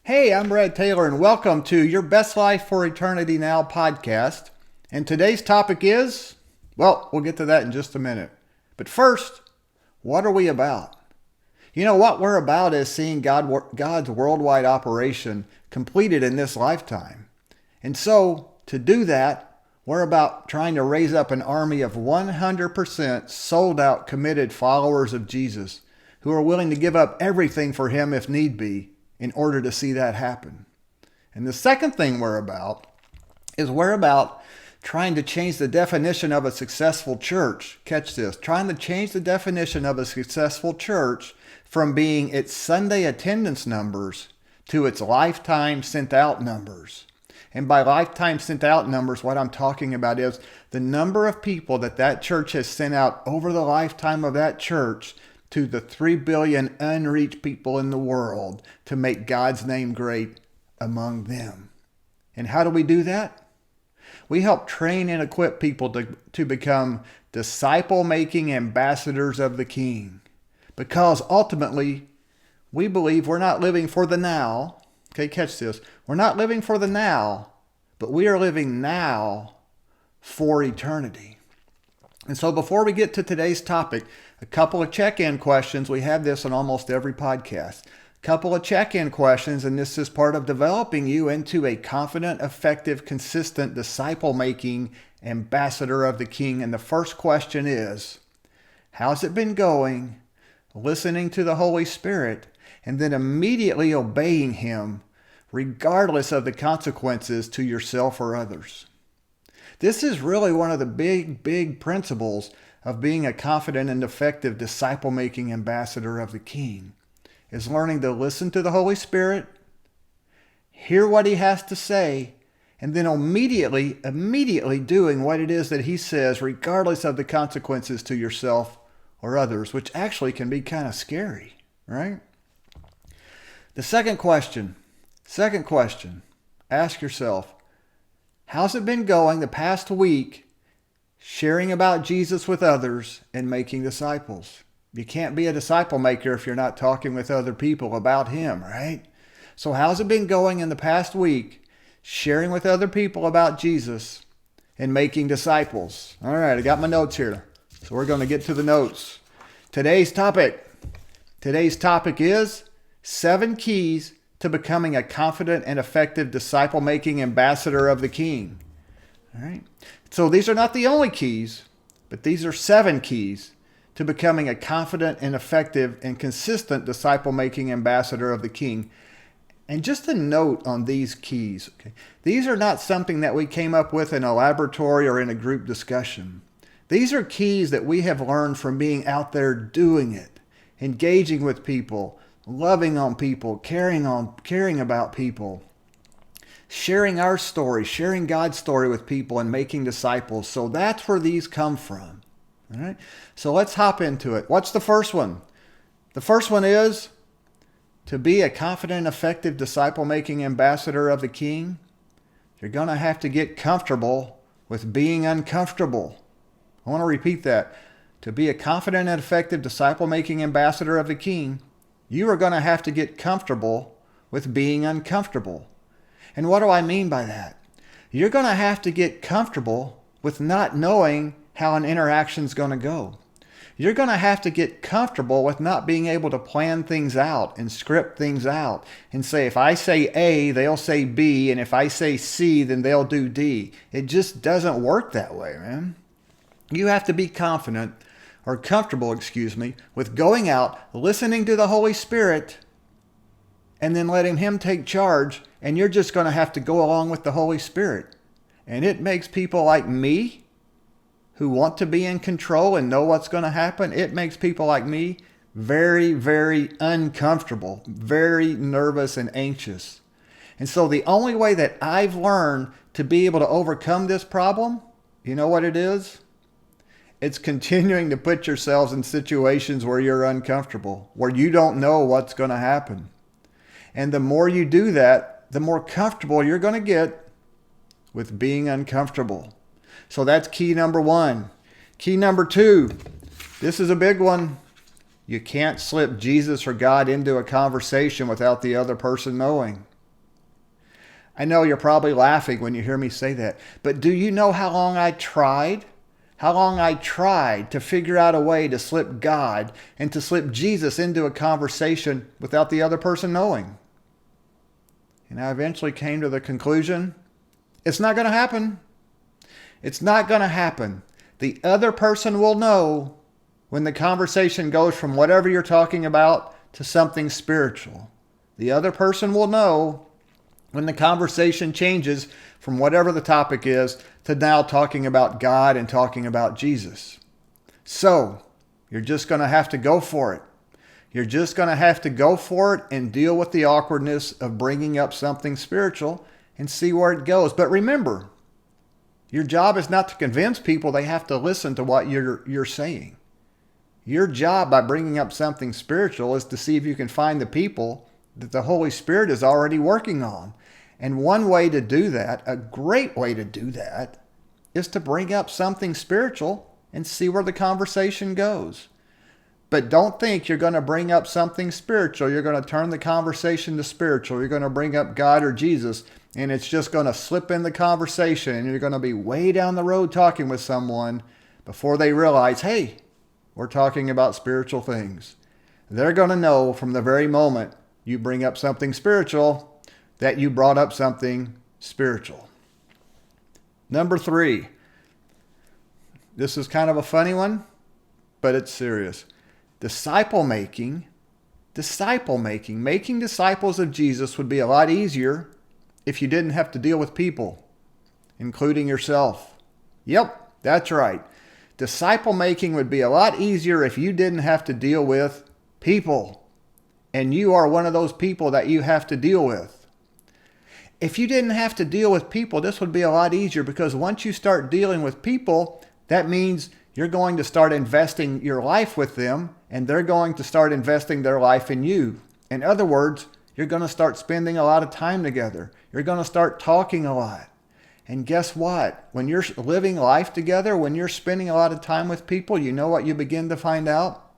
Hey, I'm Brad Taylor, and welcome to Your Best Life for Eternity Now podcast. And today's topic is, well, we'll get to that in just a minute. But first, what are we about? You know, what we're about is seeing God's worldwide operation completed in this lifetime. And so, to do that, we're about trying to raise up an army of 100% sold out, committed followers of Jesus who are willing to give up everything for Him if need be, in order to see that happen. And the second thing we're about trying to change the definition of a successful church. Catch this. Trying to change the definition of a successful church from being its Sunday attendance numbers to its lifetime sent out numbers. And by lifetime sent out numbers, what I'm talking about is the number of people that church has sent out over the lifetime of that church to the 3 billion unreached people in the world to make God's name great among them. And how do we do that? We help train and equip people to become disciple-making ambassadors of the King. Because ultimately, we believe we're not living for the now. Okay, catch this. We're not living for the now, but we are living now for eternity. And so before we get to today's topic, a couple of check-in questions. We have this on almost every podcast. A couple of check-in questions, and this is part of developing you into a confident, effective, consistent, disciple-making ambassador of the King. And the first question is, how's it been going? Listening to the Holy Spirit, and then immediately obeying Him, regardless of the consequences to yourself or others. This is really one of the big principles of being a confident and effective disciple-making ambassador of the King, is learning to listen to the Holy Spirit, hear what He has to say, and then immediately doing what it is that He says, regardless of the consequences to yourself or others, which actually can be kind of scary, right? The second question, ask yourself, how's it been going the past week sharing about Jesus with others and making disciples? You can't be a disciple maker if you're not talking with other people about Him, right? So how's it been going in the past week sharing with other people about Jesus and making disciples? All right, I got my notes here. So we're going to get to the notes. Today's topic is 7 keys to becoming a confident and effective disciple-making ambassador of the King. All right. So these are not the only keys, but these are 7 keys to becoming a confident and effective and consistent disciple-making ambassador of the King. And just a note on these keys. Okay? These are not something that we came up with in a laboratory or in a group discussion. These are keys that we have learned from being out there doing it, engaging with people, loving on people, caring about people, sharing our story, sharing God's story with people, and making disciples. So that's where these come from. All right. So let's hop into it. What's the first one? The first one is to be a confident, effective disciple-making ambassador of the King. You're going to have to get comfortable with being uncomfortable. I want to repeat that. To be a confident and effective disciple-making ambassador of the King, you are going to have to get comfortable with being uncomfortable. And what do I mean by that? You're going to have to get comfortable with not knowing how an interaction is going to go. You're going to have to get comfortable with not being able to plan things out and script things out and say, if I say A, they'll say B, and if I say C, then they'll do D. It just doesn't work that way, man. You have to be comfortable, with going out, listening to the Holy Spirit, and then letting Him take charge, and you're just going to have to go along with the Holy Spirit. And it makes people like me, who want to be in control and know what's going to happen, it makes people like me very, very uncomfortable, very nervous and anxious. And so the only way that I've learned to be able to overcome this problem, you know what it is? It's continuing to put yourselves in situations where you're uncomfortable, where you don't know what's going to happen. And the more you do that, the more comfortable you're going to get with being uncomfortable. So that's key number 1. Key number 2, this is a big one. You can't slip Jesus or God into a conversation without the other person knowing. I know you're probably laughing when you hear me say that, but do you know how long I tried? How long I tried to figure out a way to slip God and to slip Jesus into a conversation without the other person knowing. And I eventually came to the conclusion, it's not going to happen. It's not going to happen. The other person will know when the conversation goes from whatever you're talking about to something spiritual. The other person will know when the conversation changes from whatever the topic is to now talking about God and talking about Jesus. So, you're just going to have to go for it. You're just going to have to go for it and deal with the awkwardness of bringing up something spiritual and see where it goes. But remember, your job is not to convince people they have to listen to what you're saying. Your job by bringing up something spiritual is to see if you can find the people that the Holy Spirit is already working on. And one way to do that, a great way to do that, is to bring up something spiritual and see where the conversation goes. But don't think you're going to bring up something spiritual. You're going to turn the conversation to spiritual. You're going to bring up God or Jesus, and it's just going to slip in the conversation, and you're going to be way down the road talking with someone before they realize, hey, we're talking about spiritual things. They're going to know from the very moment you bring up something spiritual that you brought up something spiritual. Number 3. This is kind of a funny one, but it's serious. Disciple making, making disciples of Jesus would be a lot easier if you didn't have to deal with people, including yourself. Yep, that's right. Disciple making would be a lot easier if you didn't have to deal with people. And you are one of those people that you have to deal with. If you didn't have to deal with people, this would be a lot easier, because once you start dealing with people, that means you're going to start investing your life with them, and they're going to start investing their life in you. In other words, you're going to start spending a lot of time together. You're going to start talking a lot. And guess what? When you're living life together, when you're spending a lot of time with people, you know what you begin to find out?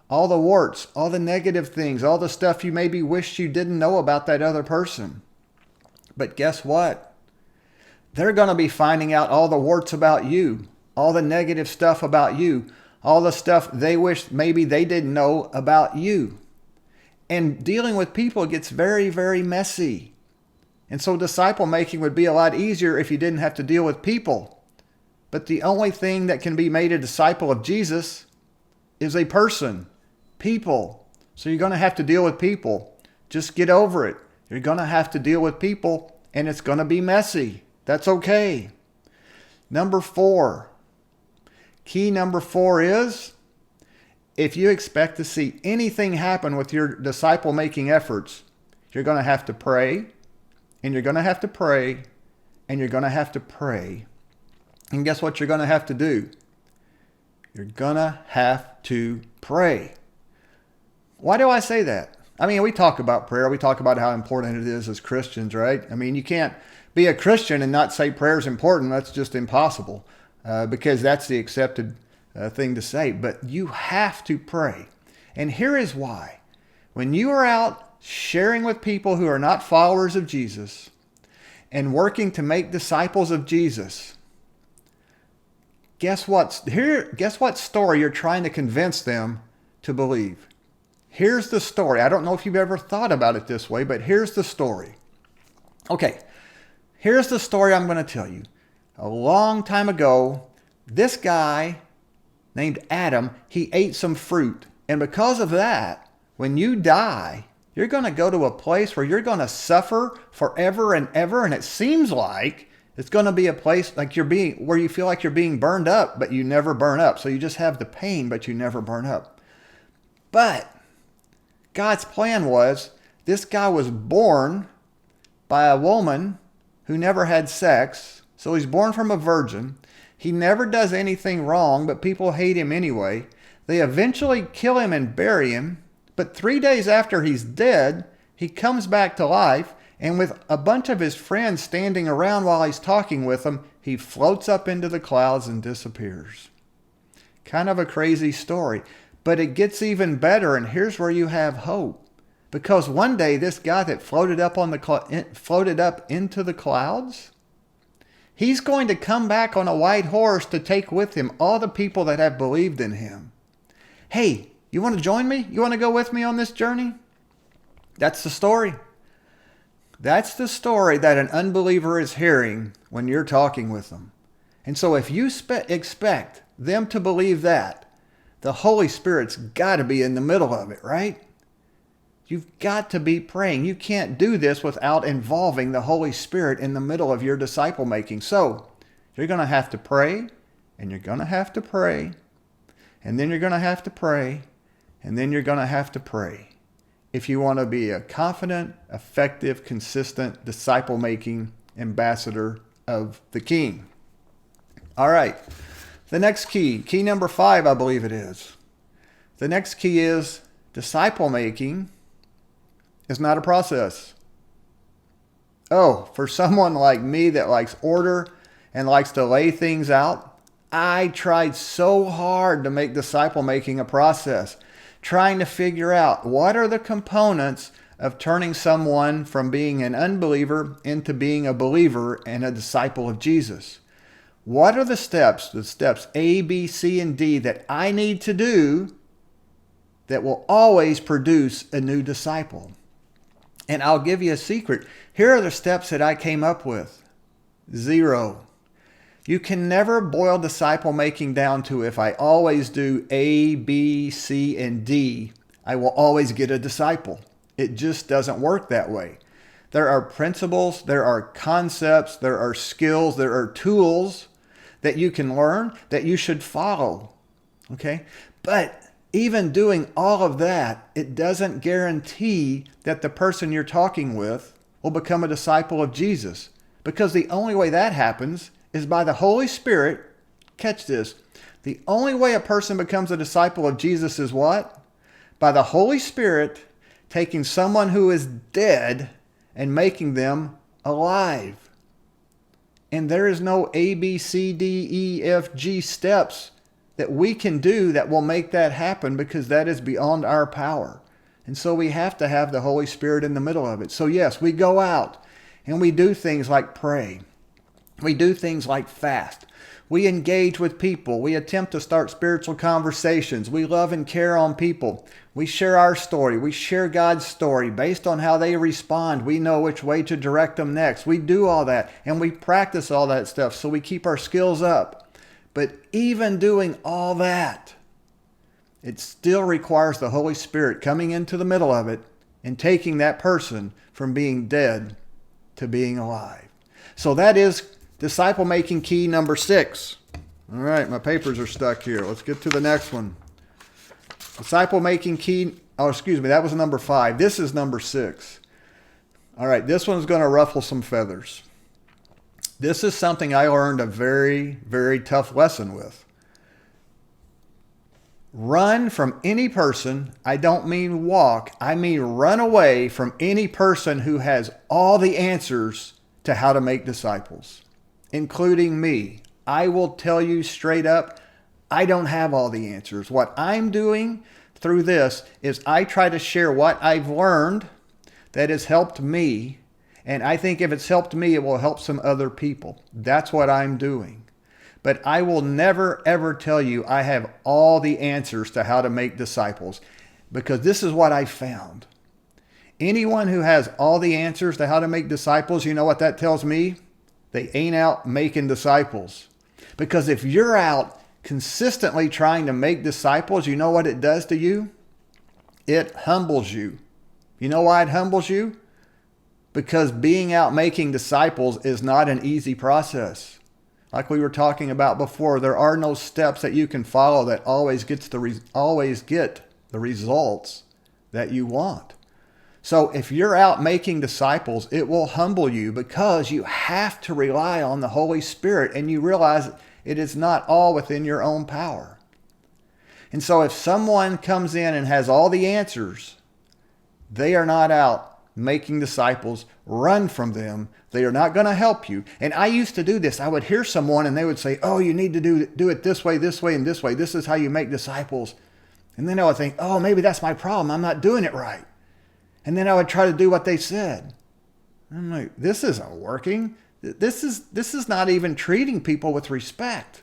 All the warts, all the negative things, all the stuff you maybe wished you didn't know about that other person. But guess what? They're going to be finding out all the warts about you, all the negative stuff about you, all the stuff they wish maybe they didn't know about you. And dealing with people gets very, very messy. And so disciple making would be a lot easier if you didn't have to deal with people. But the only thing that can be made a disciple of Jesus is a person, people. So you're going to have to deal with people. Just get over it. You're going to have to deal with people, and it's going to be messy. That's okay. Number 4. Key number 4 is, if you expect to see anything happen with your disciple-making efforts, you're going to have to pray, and you're going to have to pray, and you're going to have to pray. And guess what you're going to have to do? You're going to have to pray. Why do I say that? I mean, we talk about prayer. We talk about how important it is as Christians, right? I mean, you can't be a Christian and not say prayer is important. That's just impossible, because that's the accepted thing to say. But you have to pray. And here is why. When you are out sharing with people who are not followers of Jesus and working to make disciples of Jesus, guess what story you're trying to convince them to believe? Here's the story. I don't know if you've ever thought about it this way, but here's the story. Okay, here's the story I'm going to tell you. A long time ago, this guy named Adam, he ate some fruit. And because of that, when you die, you're going to go to a place where you're going to suffer forever and ever. And it seems like it's going to be a place like where you feel like you're being burned up, but you never burn up. So you just have the pain, but you never burn up. But God's plan was, this guy was born by a woman who never had sex. So he's born from a virgin. He never does anything wrong, but people hate him anyway. They eventually kill him and bury him. But 3 days after he's dead, he comes back to life. And with a bunch of his friends standing around while he's talking with them, he floats up into the clouds and disappears. Kind of a crazy story. But it gets even better, and here's where you have hope. Because one day this guy that floated up into the clouds, he's going to come back on a white horse to take with him all the people that have believed in him. Hey, you want to join me? You want to go with me on this journey? That's the story. That's the story that an unbeliever is hearing when you're talking with them. And so if you expect them to believe that, the Holy Spirit's got to be in the middle of it, right? You've got to be praying. You can't do this without involving the Holy Spirit in the middle of your disciple making. So you're going to have to pray, and you're going to have to pray, and then you're going to have to pray, and then you're going to have to pray. If you want to be a confident, effective, consistent, disciple-making ambassador of the King. All right. The next key number 5, I believe it is. The next key is disciple-making is not a process. Oh, for someone like me that likes order and likes to lay things out, I tried so hard to make disciple-making a process, trying to figure out what are the components of turning someone from being an unbeliever into being a believer and a disciple of Jesus. What are the steps A, B, C, and D that I need to do that will always produce a new disciple? And I'll give you a secret. Here are the steps that I came up with. 0. You can never boil disciple making down to if I always do A, B, C, and D, I will always get a disciple. It just doesn't work that way. There are principles, there are concepts, there are skills, there are tools that you can learn that you should follow. Okay? But even doing all of that, it doesn't guarantee that the person you're talking with will become a disciple of Jesus. Because the only way that happens is by the Holy Spirit. Catch this. The only way a person becomes a disciple of Jesus is what? By the Holy Spirit taking someone who is dead and making them alive. And there is no A, B, C, D, E, F, G steps that we can do that will make that happen, because that is beyond our power. And so we have to have the Holy Spirit in the middle of it. So yes, we go out and we do things like pray. We do things like fast. We engage with people. We attempt to start spiritual conversations. We love and care on people. We share our story. We share God's story. Based on how they respond, we know which way to direct them next. We do all that, and we practice all that stuff so we keep our skills up. But even doing all that, it still requires the Holy Spirit coming into the middle of it and taking that person from being dead to being alive. So that is disciple making key number 6. All right, my papers are stuck here. Let's get to the next one. Disciple making key, that was number 5. This is number 6. All right, this one's going to ruffle some feathers. This is something I learned a very, very tough lesson with. Run from any person. I don't mean walk. I mean run away from any person who has all the answers to how to make disciples, including me. I will tell you straight up, I don't have all the answers. What I'm doing through this is I try to share what I've learned that has helped me. And I think if it's helped me, it will help some other people. That's what I'm doing. But I will never, ever tell you I have all the answers to how to make disciples, because this is what I found. Anyone who has all the answers to how to make disciples, you know what that tells me? They ain't out making disciples. Because if you're out consistently trying to make disciples, you know what it does to you? It humbles you. You know why it humbles you? Because being out making disciples is not an easy process. Like we were talking about before, there are no steps that you can follow that always get the results that you want. So if you're out making disciples, it will humble you, because you have to rely on the Holy Spirit, and you realize it is not all within your own power. And so if someone comes in and has all the answers, they are not out making disciples. Run from them. They are not going to help you. And I used to do this. I would hear someone and they would say, oh, you need to do it this way, and this way. This is how you make disciples. And then I would think, oh, maybe that's my problem. I'm not doing it right. And then I would try to do what they said. I'm like, this isn't working. This is not even treating people with respect.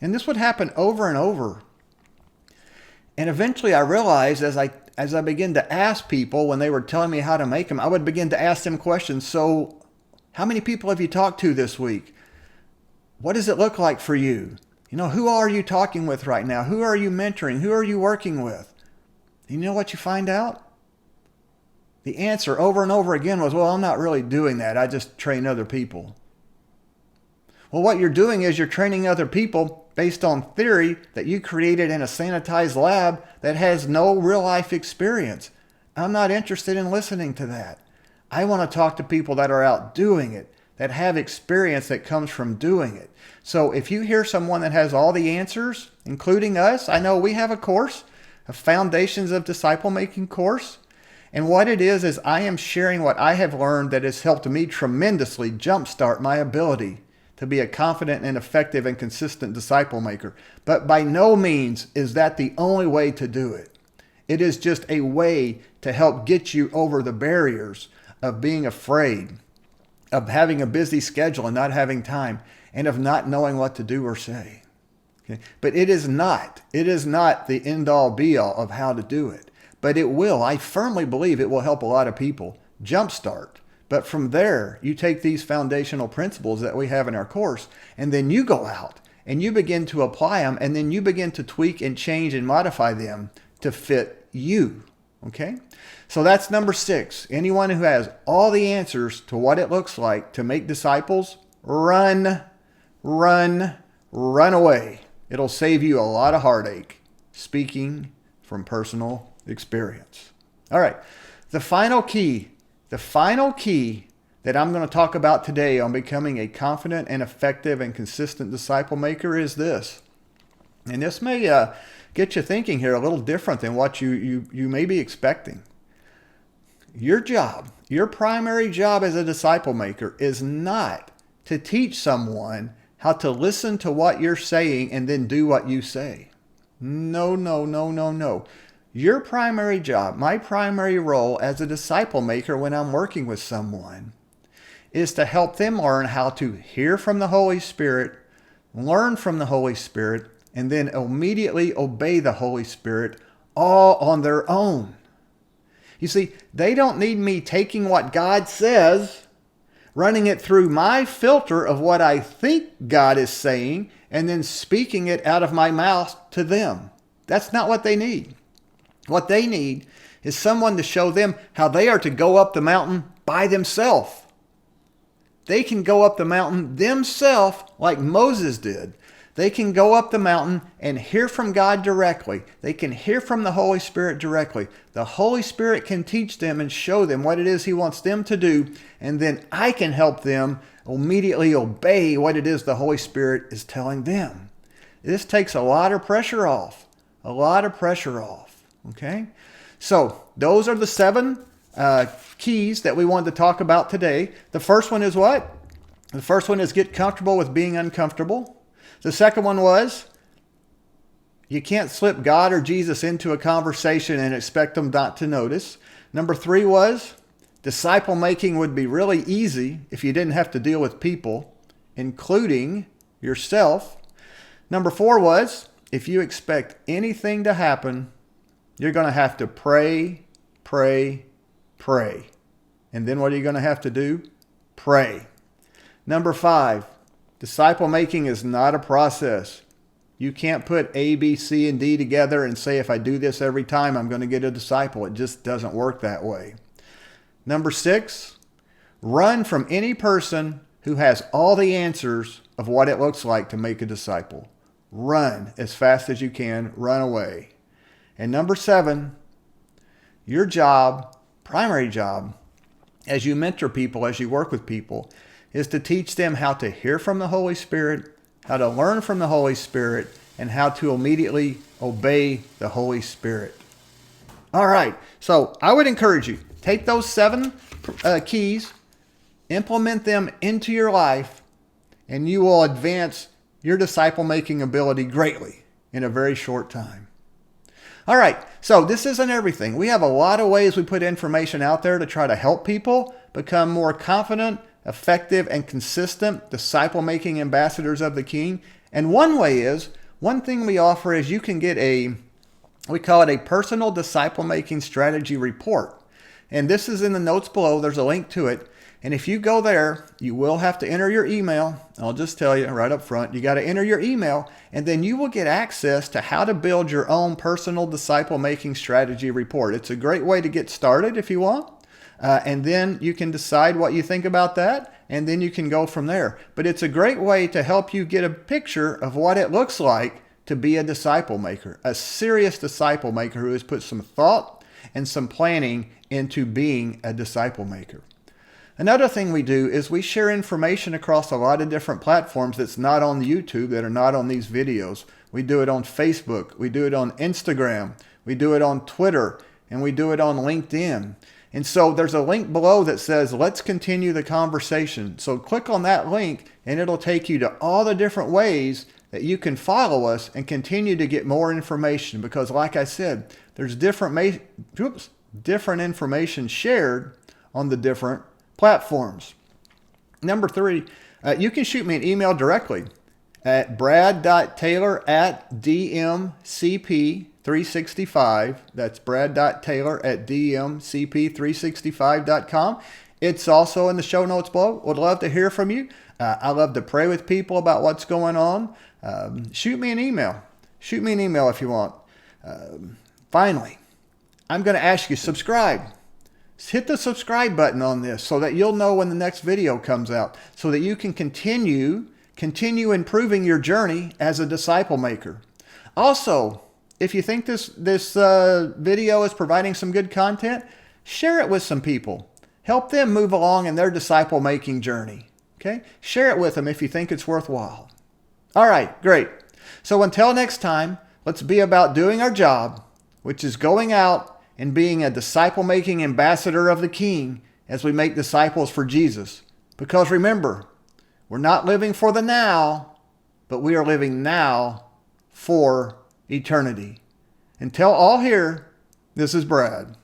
And this would happen over and over. And eventually I realized as I began to ask people when they were telling me how to make them, I would begin to ask them questions. So how many people have you talked to this week? What does it look like for you? Who are you talking with right now? Who are you mentoring? Who are you working with? You know what you find out? The answer over and over again was, well, I'm not really doing that. I just train other people. Well, what you're doing is you're training other people based on theory that you created in a sanitized lab that has no real life experience. I'm not interested in listening to that. I want to talk to people that are out doing it, that have experience that comes from doing it. So if you hear someone that has all the answers, including us, I know we have a course, a Foundations of Disciple Making course. And what it is I am sharing what I have learned that has helped me tremendously jumpstart my ability to be a confident and effective and consistent disciple maker. But by no means is that the only way to do it. It is just a way to help get you over the barriers of being afraid, of having a busy schedule and not having time, and of not knowing what to do or say. Okay? But it is not the end-all be-all of how to do it. But it will. I firmly believe it will help a lot of people jumpstart. But from there, you take these foundational principles that we have in our course, and then you go out and you begin to apply them, and then you begin to tweak and change and modify them to fit you. Okay? So that's number 6. Anyone who has all the answers to what it looks like to make disciples, run away. It'll save you a lot of heartache. Speaking from personal experience. All right. The final key that I'm going to talk about today on becoming a confident and effective and consistent disciple maker is this. And this may get you thinking here a little different than what you may be expecting. Your primary job as a disciple maker is not to teach someone how to listen to what you're saying and then do what you say. No. Your primary job, my primary role as a disciple maker when I'm working with someone, is to help them learn how to hear from the Holy Spirit, learn from the Holy Spirit, and then immediately obey the Holy Spirit all on their own. You see, they don't need me taking what God says, running it through my filter of what I think God is saying, and then speaking it out of my mouth to them. That's not what they need. What they need is someone to show them how they are to go up the mountain by themselves. They can go up the mountain themselves like Moses did. They can go up the mountain and hear from God directly. They can hear from the Holy Spirit directly. The Holy Spirit can teach them and show them what it is He wants them to do. And then I can help them immediately obey what it is the Holy Spirit is telling them. This takes a lot of pressure off. Okay? So those are the 7 keys that we wanted to talk about today. The first one is what? The first one is get comfortable with being uncomfortable. The second one was you can't slip God or Jesus into a conversation and expect them not to notice. Number 3 was disciple making would be really easy if you didn't have to deal with people, including yourself. Number 4 was if you expect anything to happen, you're going to have to pray. And then what are you going to have to do? Pray. Number 5, disciple making is not a process. You can't put A, B, C, and D together and say, if I do this every time, I'm going to get a disciple. It just doesn't work that way. Number 6, run from any person who has all the answers of what it looks like to make a disciple. Run as fast as you can. Run away. And number 7, your job, primary job, as you mentor people, as you work with people, is to teach them how to hear from the Holy Spirit, how to learn from the Holy Spirit, and how to immediately obey the Holy Spirit. All right, so I would encourage you, take those 7 keys, implement them into your life, and you will advance your disciple-making ability greatly in a very short time. All right, so this isn't everything. We have a lot of ways we put information out there to try to help people become more confident, effective, and consistent disciple-making ambassadors of the King. And one thing we offer is you can get we call it a personal disciple-making strategy report. And this is in the notes below. There's a link to it. And if you go there, you will have to enter your email. I'll just tell you right up front, you got to enter your email, and then you will get access to how to build your own personal disciple-making strategy report. It's a great way to get started if you want. And then you can decide what you think about that, and then you can go from there. But it's a great way to help you get a picture of what it looks like to be a disciple maker, a serious disciple maker who has put some thought and some planning into being a disciple maker. Another thing we do is we share information across a lot of different platforms that's not on YouTube, that are not on these videos. We do it on Facebook, we do it on Instagram, we do it on Twitter, and we do it on LinkedIn. And so there's a link below that says, let's continue the conversation. So click on that link and it'll take you to all the different ways that you can follow us and continue to get more information. Because like I said, there's different information shared on the different platforms. Number 3, you can shoot me an email directly at brad.taylor@dmcp365. That's brad.taylor@dmcp365.com. It's also in the show notes below. Would love to hear from you. I love to pray with people about what's going on. Shoot me an email. Shoot me an email if you want. Finally, I'm going to ask you, subscribe. Hit the subscribe button on this so that you'll know when the next video comes out, so that you can continue improving your journey as a disciple maker. Also, if you think this video is providing some good content, share it with some people. Help them move along in their disciple making journey. Okay? Share it with them if you think it's worthwhile. All right, great. So until next time, let's be about doing our job, which is going out and being a disciple-making ambassador of the King as we make disciples for Jesus. Because remember, we're not living for the now, but we are living now for eternity. Until all here, this is Brad.